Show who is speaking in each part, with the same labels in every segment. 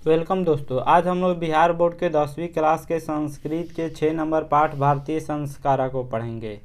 Speaker 1: Welcome दोस्तों। आज हम लोग बिहार बोर्ड के 10वीं क्लास के संस्कृत के 6 नंबर पाठ भारतीय संस्कारा को पढ़ेंगे।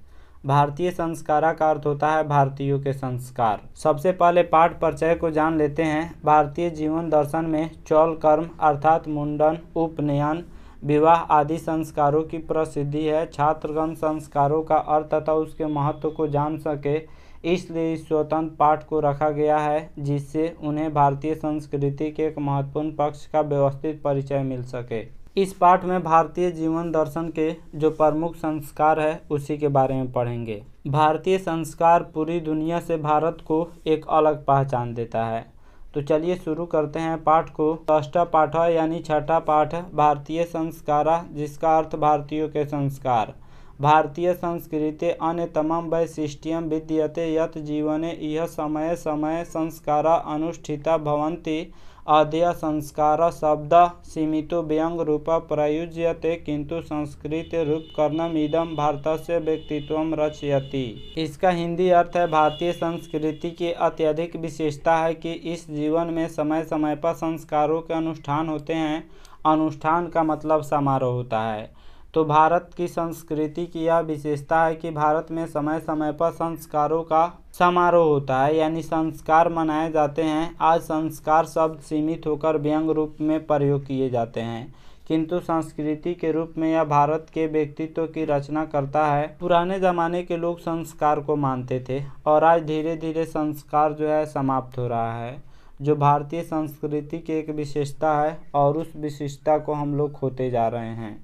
Speaker 1: भारतीय संस्कारा का अर्थ होता है भारतीयों के संस्कार। सबसे पहले पाठ परिचय को जान लेते हैं। भारतीय जीवन दर्शन में चौल कर्म अर्थात मुंडन, उपनयन, विवाह आदि संस्कारों की प्रसिद्धि है। छात्रगण संस्कारों का अर्थ तथा उसके महत्व को जान सके इसलिए इस स्वतंत्र पाठ को रखा गया है, जिससे उन्हें भारतीय संस्कृति के एक महत्वपूर्ण पक्ष का व्यवस्थित परिचय मिल सके। इस पाठ में भारतीय जीवन दर्शन के जो प्रमुख संस्कार है उसी के बारे में पढ़ेंगे। भारतीय संस्कार पूरी दुनिया से भारत को एक अलग पहचान देता है। तो चलिए शुरू करते हैं पाठ को। षष्ठ पाठ यानी छठा पाठ भारतीय संस्कारा, जिसका अर्थ भारतीयों के संस्कार। भारतीय संस्कृते अन्य तमाम वैशिष्ट्यं विद्यते यत् जीवने इह समय समय संस्कारा अनुष्ठिता भवन्ति। अद्य संस्कार शब्द सीमितो व्यंग रूप प्रयुज्यते किंतु संस्कृत रूपकरणम इदं भारतस्य व्यक्तित्वं रचयति। इसका हिंदी अर्थ है, भारतीय संस्कृति की अत्यधिक विशेषता है कि इस जीवन में समय समय पर संस्कारों के अनुष्ठान होते हैं। अनुष्ठान का मतलब समारोह होता है। तो भारत की संस्कृति की यह विशेषता है कि भारत में समय समय पर संस्कारों का समारोह होता है, यानी संस्कार मनाए जाते हैं। आज संस्कार शब्द सीमित होकर व्यंग रूप में प्रयोग किए जाते हैं, किंतु संस्कृति के रूप में यह भारत के व्यक्तित्व की रचना करता है। पुराने ज़माने के लोग संस्कार को मानते थे और आज धीरे धीरे संस्कार जो है समाप्त हो रहा है, जो भारतीय संस्कृति की एक विशेषता है और उस विशेषता को हम लोग खोते जा रहे हैं।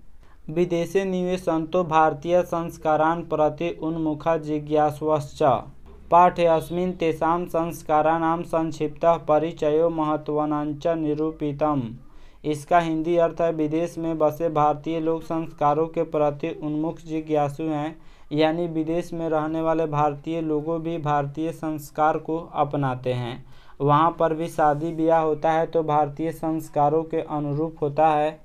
Speaker 1: विदेशे निवेशन्तो भारतीय संस्कारान् प्रति उन्मुखा जिज्ञासवश्च। पाठेऽस्मिन् तेषां संस्काराणां संक्षिप्तः परिचयो महत्त्वञ्च निरूपितम्। इसका हिंदी अर्थ है, विदेश में बसे भारतीय लोग संस्कारों के प्रति उन्मुख जिज्ञासु हैं, यानी विदेश में रहने वाले भारतीय लोगों भी भारतीय संस्कार को अपनाते हैं। वहाँ पर भी शादी ब्याह होता है तो भारतीय संस्कारों के अनुरूप होता है।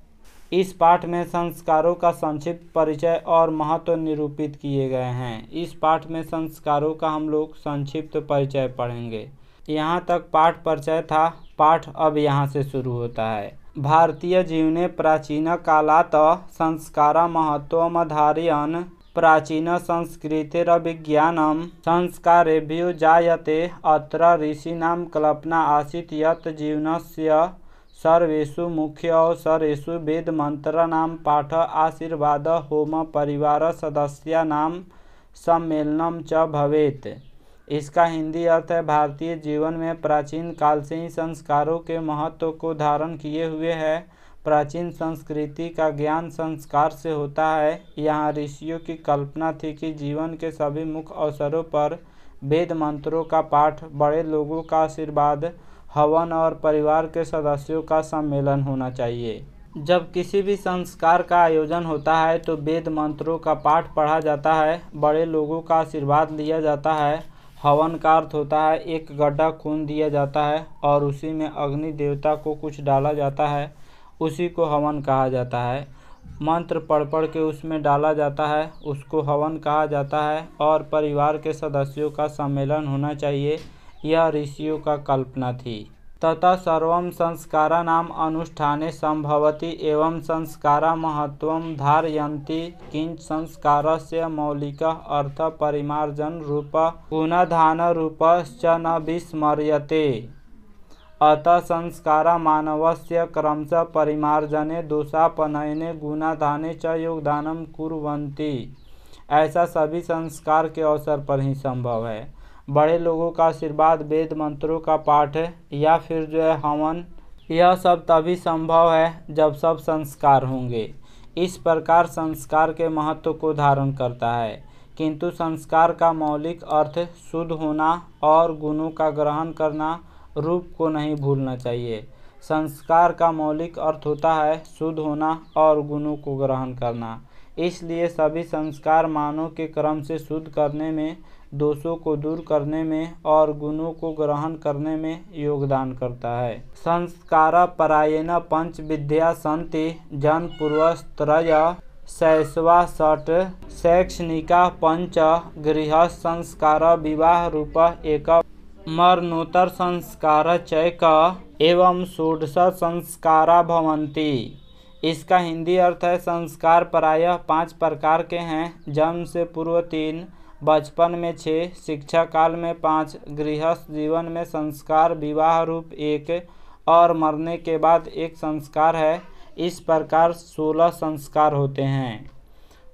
Speaker 1: इस पाठ में संस्कारों का संक्षिप्त परिचय और महत्व निरूपित किए गए हैं। इस पाठ में संस्कारों का हम लोग संक्षिप्त परिचय पढ़ेंगे। यहाँ तक पाठ परिचय था। पाठ अब यहाँ से शुरू होता है। भारतीय जीवने प्राचीन कालात् संस्कारा महत्वमधारयन् प्राचीन संस्कृतेरभिज्ञानं संस्कारेभ्यो जायते। अत्र ऋषीणां कल्पना आसीत् यत् जीवनस्य सर्वेषु मुख्य अवसरेषु वेद मंत्राणां पाठ आशीर्वाद होम परिवार सदस्यानां सम्मेलनं च भवेत्। इसका हिंदी अर्थ है, भारतीय जीवन में प्राचीन काल से ही संस्कारों के महत्व को धारण किए हुए है। प्राचीन संस्कृति का ज्ञान संस्कार से होता है। यहाँ ऋषियों की कल्पना थी कि जीवन के सभी मुख्य अवसरों पर वेद मंत्रों का पाठ, बड़े लोगों का आशीर्वाद, हवन और परिवार के सदस्यों का सम्मेलन होना चाहिए। जब किसी भी संस्कार का आयोजन होता है तो वेद मंत्रों का पाठ पढ़ा जाता है, बड़े लोगों का आशीर्वाद लिया जाता है। हवन का अर्थ होता है एक गड्ढा खून दिया जाता है और उसी में अग्नि देवता को कुछ डाला जाता है, उसी को हवन कहा जाता है। मंत्र पढ़ के उसमें डाला जाता है, उसको हवन कहा जाता है। और परिवार के सदस्यों का सम्मेलन होना चाहिए, यह ऋषियों का कल्पना थी। ततः सर्वं संस्काराणाम् अनुष्ठाने संभवति एवं संस्कारा महत्वं धारयन्ति। किंच संस्कारस्य मौलिकः अर्थ परिमार्जन रूप गुणधान रूपश्च न विस्मर्यते। अतः संस्कारा मानवस्य क्रमशः परिमार्जने दोषापनयने गुणाधाने च योगदानं कुर्वन्ति। ऐसा सभी संस्कार के अवसर पर ही संभव है। बड़े लोगों का आशीर्वाद, वेद मंत्रों का पाठ या फिर जो है हवन, यह सब तभी संभव है जब सब संस्कार होंगे। इस प्रकार संस्कार के महत्व को धारण करता है, किंतु संस्कार का मौलिक अर्थ शुद्ध होना और गुणों का ग्रहण करना, रूप को नहीं भूलना चाहिए। संस्कार का मौलिक अर्थ होता है शुद्ध होना और गुणों को ग्रहण करना। इसलिए सभी संस्कार मानव के क्रम से शुद्ध करने में, दोषों को दूर करने में और गुणों को ग्रहण करने में योगदान करता है। संस्कारा परायण पंच विद्या सन्ति जन पूर्वस्त्रय शैशवा षट् शैक्षणिका पंच गृह संस्कार विवाह रूप एक मरणोत्तर संस्कार चैक एवं षोडश संस्कारा भवन्ति। इसका हिंदी अर्थ है संस्कार प्रायः 5 प्रकार के हैं। जन्म से पूर्व 3, बचपन में 6, शिक्षा काल में 5, गृहस्थ जीवन में संस्कार विवाह रूप 1 और मरने के बाद 1 संस्कार है। इस प्रकार 16 संस्कार होते हैं।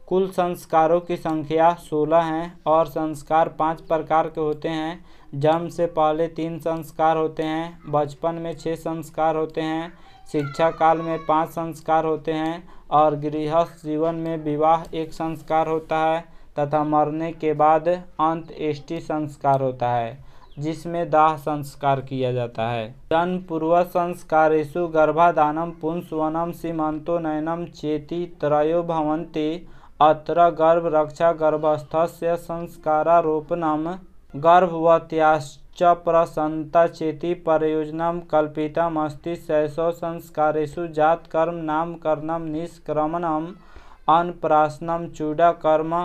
Speaker 1: कुल संस्कारों की संख्या 16 है और संस्कार 5 प्रकार के होते हैं। जन्म से पहले 3 संस्कार होते हैं, बचपन में 6 संस्कार होते हैं, शिक्षा काल में 5 संस्कार होते हैं और गृहस्थ जीवन में विवाह 1 संस्कार होता है तथा मरने के बाद अंत्येष्टि संस्कार होता है जिसमें दाह संस्कार किया जाता है। जन्म पूर्व संस्कारेषु गर्भाधानं पुंसवनं सीमंतोन्नयनं चेति त्रयो भवन्ति। अत्र गर्भरक्षा गर्भस्थस्य संस्कारारोपणं गर्भवत्याश्च प्रसन्नता चेति प्रयोजनं कल्पितमस्ति। शैशव संस्कारेषु जातकर्म नामकरणं निष्क्रमणम् अन्नप्राशनं चूडाकर्म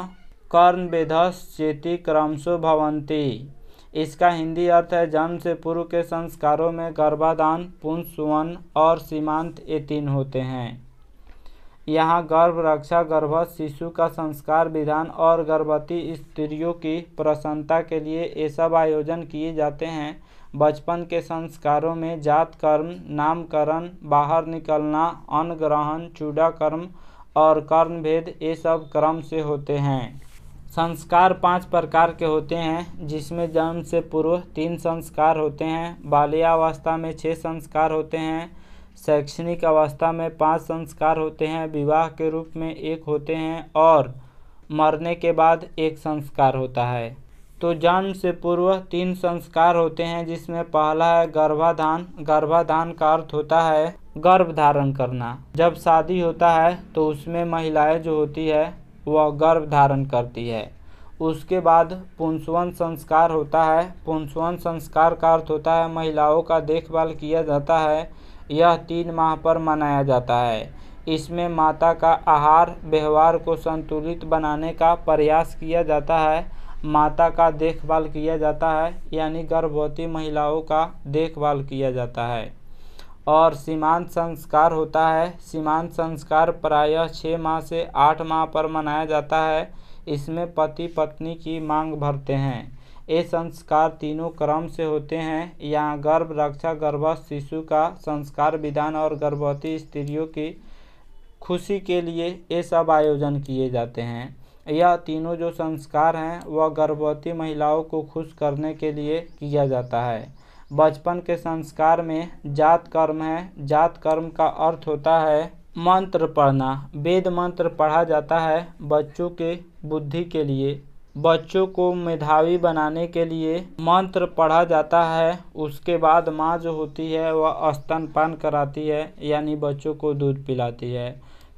Speaker 1: कर्णवेधश्चेति क्रमशो भवन्ति। इसका हिंदी अर्थ है जन्म से पूर्व के संस्कारों में गर्भाधान, पुंसवन और सीमांत ये 3 होते हैं। यहाँ गर्भ रक्षा गर्भस्थ शिशु का संस्कार विधान और गर्भवती स्त्रियों की प्रसन्नता के लिए ये सब आयोजन किए जाते हैं। बचपन के संस्कारों में जात कर्म, नामकरण, बाहर निकलना, अन्न ग्रहण, चूडाकर्म और कर्णभेद ये सब क्रम से होते हैं। संस्कार 5 प्रकार के होते हैं जिसमें जन्म से पूर्व 3 संस्कार होते हैं, बाल्यावस्था में 6 संस्कार होते हैं, शैक्षणिक अवस्था में 5 संस्कार होते हैं, विवाह के रूप में 1 होते हैं और मरने के बाद 1 संस्कार होता है। तो जन्म से पूर्व 3 संस्कार होते हैं जिसमें पहला है गर्भाधान। गर्भाधान का अर्थ होता है गर्भ धारण करना। जब शादी होता है तो उसमें महिलाएं जो होती है वह गर्भ धारण करती है। उसके बाद पुंसवन संस्कार होता है। पुंसवन संस्कार का अर्थ होता है महिलाओं का देखभाल किया जाता है। यह 3 माह पर मनाया जाता है। इसमें माता का आहार व्यवहार को संतुलित बनाने का प्रयास किया जाता है। माता का देखभाल किया जाता है यानी गर्भवती महिलाओं का देखभाल किया जाता है। और सीमांत संस्कार होता है। सीमांत संस्कार प्रायः 6 माह से 8 माह पर मनाया जाता है। इसमें पति पत्नी की मांग भरते हैं। ये संस्कार तीनों क्रम से होते हैं। यहाँ गर्भ रक्षा गर्भस्थ शिशु का संस्कार विधान और गर्भवती स्त्रियों की खुशी के लिए ये सब आयोजन किए जाते हैं। यह तीनों जो संस्कार हैं वह गर्भवती महिलाओं को खुश करने के लिए किया जाता है। बचपन के संस्कार में जात कर्म है। जात कर्म का अर्थ होता है मंत्र पढ़ना। वेद मंत्र पढ़ा जाता है बच्चों के बुद्धि के लिए। बच्चों को मेधावी बनाने के लिए मंत्र पढ़ा जाता है। उसके बाद माँ जो होती है वह स्तनपान कराती है यानी बच्चों को दूध पिलाती है।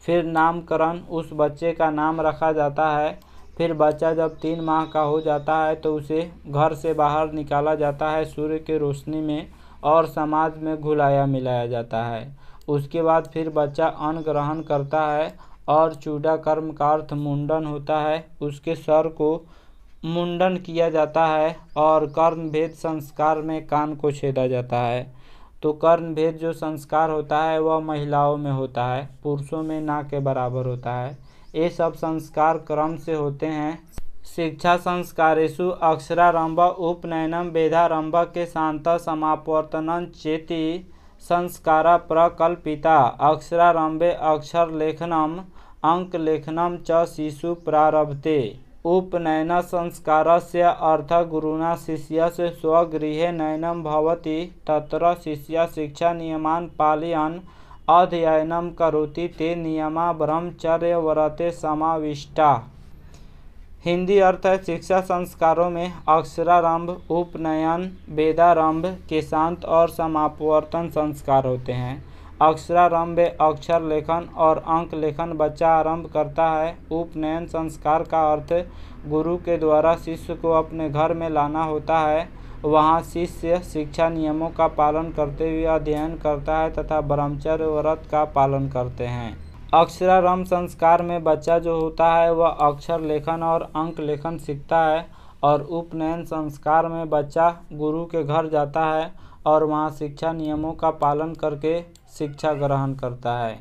Speaker 1: फिर नामकरण, उस बच्चे का नाम रखा जाता है। फिर बच्चा जब 3 माह का हो जाता है तो उसे घर से बाहर निकाला जाता है सूर्य की रोशनी में और समाज में घुलाया मिलाया जाता है। उसके बाद फिर बच्चा अन्न ग्रहण करता है और चूडाकर्म का अर्थ मुंडन होता है। उसके सर को मुंडन किया जाता है और कर्णभेद संस्कार में कान को छेदा जाता है। तो कर्णभेद जो संस्कार होता है वह महिलाओं में होता है, पुरुषों में ना के बराबर होता है। ये सब संस्कार क्रम से होते हैं। शिक्षा संस्कारेषु अक्षरारंभ उपनयनम वेदारंभ के शांत समापवर्तनं चेति संस्कारा प्रकल्पिता। अक्षरारंभे अक्षर लेखनम अंक लेखनम च शिशु प्रारभते। उपनयन संस्कारस्य अर्थः गुरुणा शिष्यस्य स्वगृहे नयनं भवति। तत्र शिष्यः शिक्षा नियमान् पालयन् अध्ययनं करोति। ते नियमा ब्रह्मचर्यव्रते समाविष्टा। हिंदी अर्थ है शिक्षा संस्कारों में अक्षरारंभ, उपनयन, वेदारंभ, केशांत और समापवर्तन संस्कार होते हैं। अक्षरारंभ अक्षर लेखन और अंक लेखन बच्चा आरंभ करता है। उपनयन संस्कार का अर्थ गुरु के द्वारा शिष्य को अपने घर में लाना होता है। वहाँ शिष्य शिक्षा नियमों का पालन करते हुए अध्ययन करता है तथा ब्रह्मचर्य व्रत का पालन करते हैं। अक्षरारंभ संस्कार में बच्चा जो होता है वह अक्षर लेखन और अंक लेखन सीखता है और उपनयन संस्कार में बच्चा गुरु के घर जाता है और वहाँ शिक्षा नियमों का पालन करके शिक्षा ग्रहण करता है।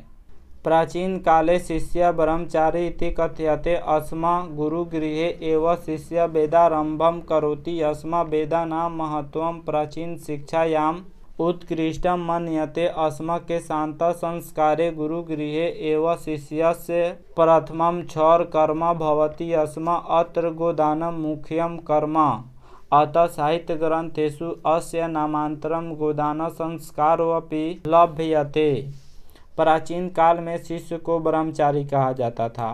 Speaker 1: प्राचीन काले शिष्य ब्रह्मचारी इति कथ्यते अस्मा गुरुगृहे एव शिष्य वेदारंभम करोति अस्मा वेदानां महत्वं प्राचीन शिक्षायाम उत्कृष्टं मन्यते अस्मा के शांत संस्कारे गुरुगृहे एव शिष्यस्य प्रथमं क्षौर कर्म भवति अस्मा अत्र गोदानं मुख्यं कर्म अतः साहित्य ग्रंथेषु अस्य नामांतरं गोदान संस्कारोऽपि लभ्यते। प्राचीन काल में शिष्य को ब्रह्मचारी कहा जाता था।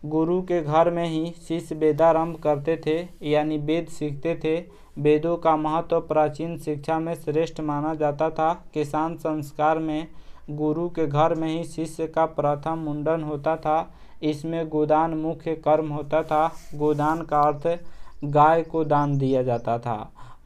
Speaker 1: गुरु के घर में ही शिष्य वेदारंभ करते थे, यानी वेद सीखते थे। वेदों का महत्व प्राचीन शिक्षा में श्रेष्ठ माना जाता था। किसान संस्कार में गुरु के घर में ही शिष्य का प्रथम मुंडन होता था। इसमें गोदान मुख्य कर्म होता था। गोदान का अर्थ गाय को दान दिया जाता था।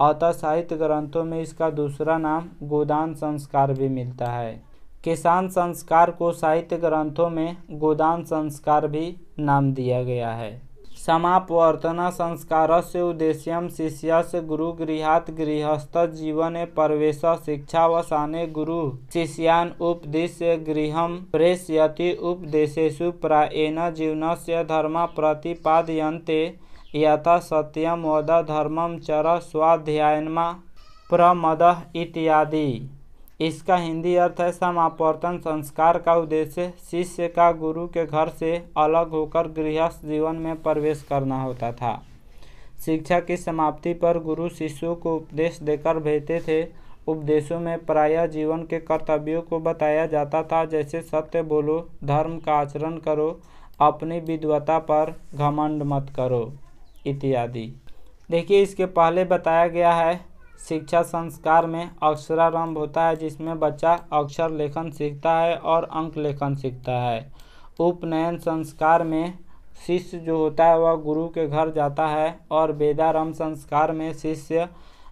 Speaker 1: अतः साहित्य ग्रंथों में इसका दूसरा नाम गोदान संस्कार भी मिलता है। किसान संस्कार को साहित्य ग्रंथों में गोदान संस्कार भी नाम दिया गया है। समापवर्तन संस्कारस्य उद्देश्यं शिष्यस्य गुरुगृहात् गृहस्थजीवने प्रवेश शिक्षावसाने गुरु शिष्यान् उपदिश्य गृहं प्रेषयति उपदेशेषु प्रायेण जीवनस्य धर्म प्रतिपादयन्ते यथा सत्यं वद धर्मं चर स्वाध्यायनमा प्रमदः इत्यादि। इसका हिंदी अर्थ है समापवर्तन संस्कार का उद्देश्य शिष्य का गुरु के घर से अलग होकर गृहस्थ जीवन में प्रवेश करना होता था। शिक्षा की समाप्ति पर गुरु शिष्यों को उपदेश देकर भेजते थे। उपदेशों में प्रायः जीवन के कर्तव्यों को बताया जाता था, जैसे सत्य बोलो, धर्म का आचरण करो, अपनी विद्वता पर घमंड मत करो इत्यादि। देखिए, इसके पहले बताया गया है शिक्षा संस्कार में अक्षरारंभ होता है, जिसमें बच्चा अक्षर लेखन सीखता है और अंक लेखन सीखता है। उपनयन संस्कार में शिष्य जो होता है वह गुरु के घर जाता है और वेदारंभ संस्कार में शिष्य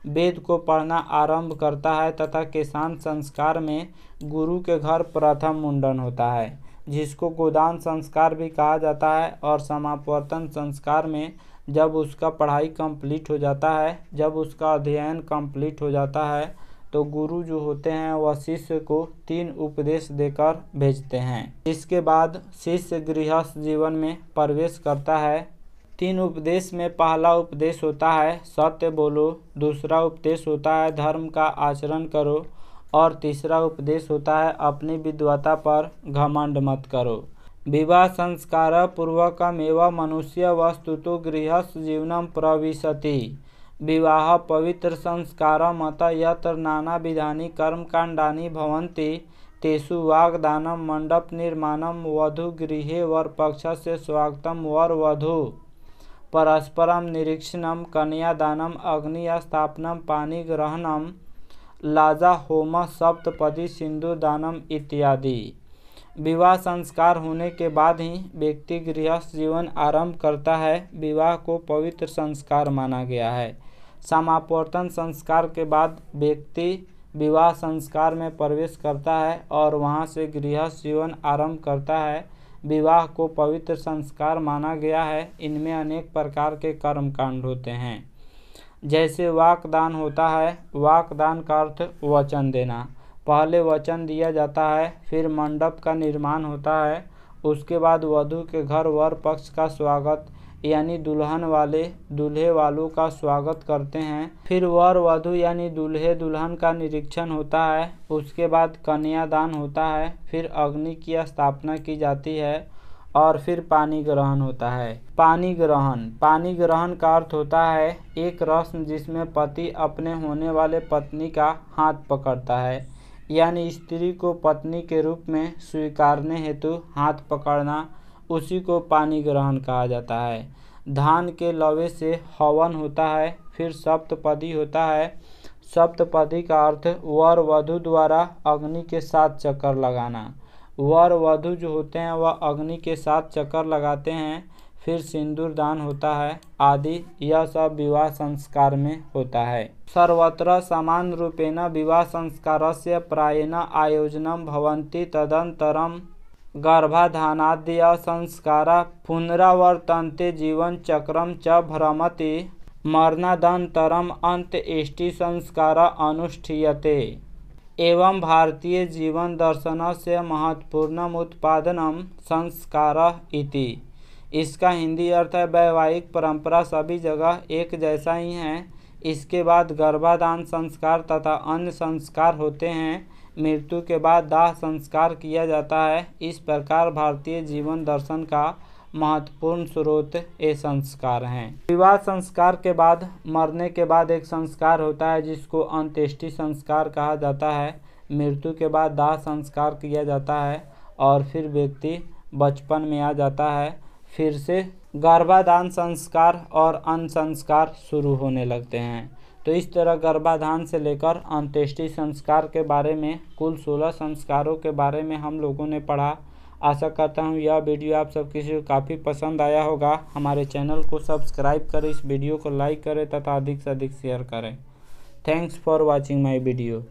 Speaker 1: वेद को पढ़ना आरंभ करता है तथा किसान संस्कार में गुरु के घर प्रथम मुंडन होता है, जिसको गोदान संस्कार भी कहा जाता है। और समापवर्तन संस्कार में जब उसका पढ़ाई कंप्लीट हो जाता है, जब उसका अध्ययन कंप्लीट हो जाता है, तो गुरु जो होते हैं वह शिष्य को 3 उपदेश देकर भेजते हैं। इसके बाद शिष्य गृहस्थ जीवन में प्रवेश करता है। 3 उपदेश में पहला उपदेश होता है सत्य बोलो, दूसरा उपदेश होता है धर्म का आचरण करो और तीसरा उपदेश होता है अपनी विद्वता पर घमंड मत करो। विवाह संस्कार पूर्वकमेव मनुष्य वस्तुतो गृहस्थ जीवनं प्रविशति। विवाह पवित्र संस्कार मत यत्र नानाविधानि कर्मकाण्डानि भवन्ति तेषु वाग्दानं मंडप निर्माणं वधू गृहे वरपक्षस्य स्वागतं वरवधू परस्परं निरीक्षणं कन्यादानम् अग्निस्थापनं पाणिग्रहणं लाजा होम सप्तपदी सिंधुदानम इत्यादि। विवाह संस्कार होने के बाद ही व्यक्ति गृहस्थ जीवन आरंभ करता है। विवाह को पवित्र संस्कार माना गया है। समापवर्तन संस्कार के बाद व्यक्ति विवाह संस्कार में प्रवेश करता है और वहां से गृहस्थ जीवन आरंभ करता है। विवाह को पवित्र संस्कार माना गया है। इनमें अनेक प्रकार के कर्मकांड होते हैं, जैसे वाकदान होता है। वाकदान का अर्थ वचन देना। पहले वचन दिया जाता है, फिर मंडप का निर्माण होता है, उसके बाद वधू के घर वर पक्ष का स्वागत यानी दुल्हन वाले दूल्हे वालों का स्वागत करते हैं। फिर वर वधू यानी दूल्हे दुल्हन का निरीक्षण होता है। उसके बाद कन्यादान होता है, फिर अग्नि की स्थापना की जाती है और फिर पानी ग्रहण होता है। पानी ग्रहण का अर्थ होता है एक रस्म जिसमें पति अपने होने वाले पत्नी का हाथ पकड़ता है, यानी स्त्री को पत्नी के रूप में स्वीकारने हेतु हाथ पकड़ना, उसी को पानी ग्रहण कहा जाता है। धान के लवे से हवन होता है। फिर सप्तपदी होता है। सप्तपदी का अर्थ वर वधू द्वारा अग्नि के 7 चक्कर लगाना। वर वधू जो होते हैं वह अग्नि के 7 चक्कर लगाते हैं। फिर सिंदूर दान होता है आदि। यह सब विवाह संस्कार में होता है। सर्वत्र समान रूपेण विवाह संस्कारस्य प्रायेण आयोजनं भवन्ति तदनन्तरं गर्भाधानाद्य संस्कारा पुनरावर्तन्ते जीवन चक्रम च भ्रमति मरणादन्तरम् अन्त्येष्टि संस्कारः अनुष्ठीयते। एवं भारतीय जीवन दर्शनस्य महत्वपूर्णम् उत्पादनं संस्कारः इति। इसका हिंदी अर्थ है वैवाहिक परंपरा सभी जगह एक जैसा ही है। इसके बाद गर्भाधान संस्कार तथा अन्य संस्कार होते हैं। मृत्यु के बाद दाह संस्कार किया जाता है। इस प्रकार भारतीय जीवन दर्शन का महत्वपूर्ण स्रोत ये संस्कार हैं। विवाह संस्कार के बाद मरने के बाद एक संस्कार होता है जिसको अंत्येष्टि संस्कार कहा जाता है। मृत्यु के बाद दाह संस्कार किया जाता है और फिर व्यक्ति बचपन में आ जाता है। फिर से गर्भाधान संस्कार और अन्य संस्कार शुरू होने लगते हैं। तो इस तरह गर्भाधान से लेकर अंत्येष्टि संस्कार के बारे में कुल 16 संस्कारों के बारे में हम लोगों ने पढ़ा। आशा करता हूँ यह वीडियो आप सब किसी को काफ़ी पसंद आया होगा। हमारे चैनल को सब्सक्राइब करें, इस वीडियो को लाइक करें तथा अधिक से अधिक शेयर करें। Thanks for watching my video.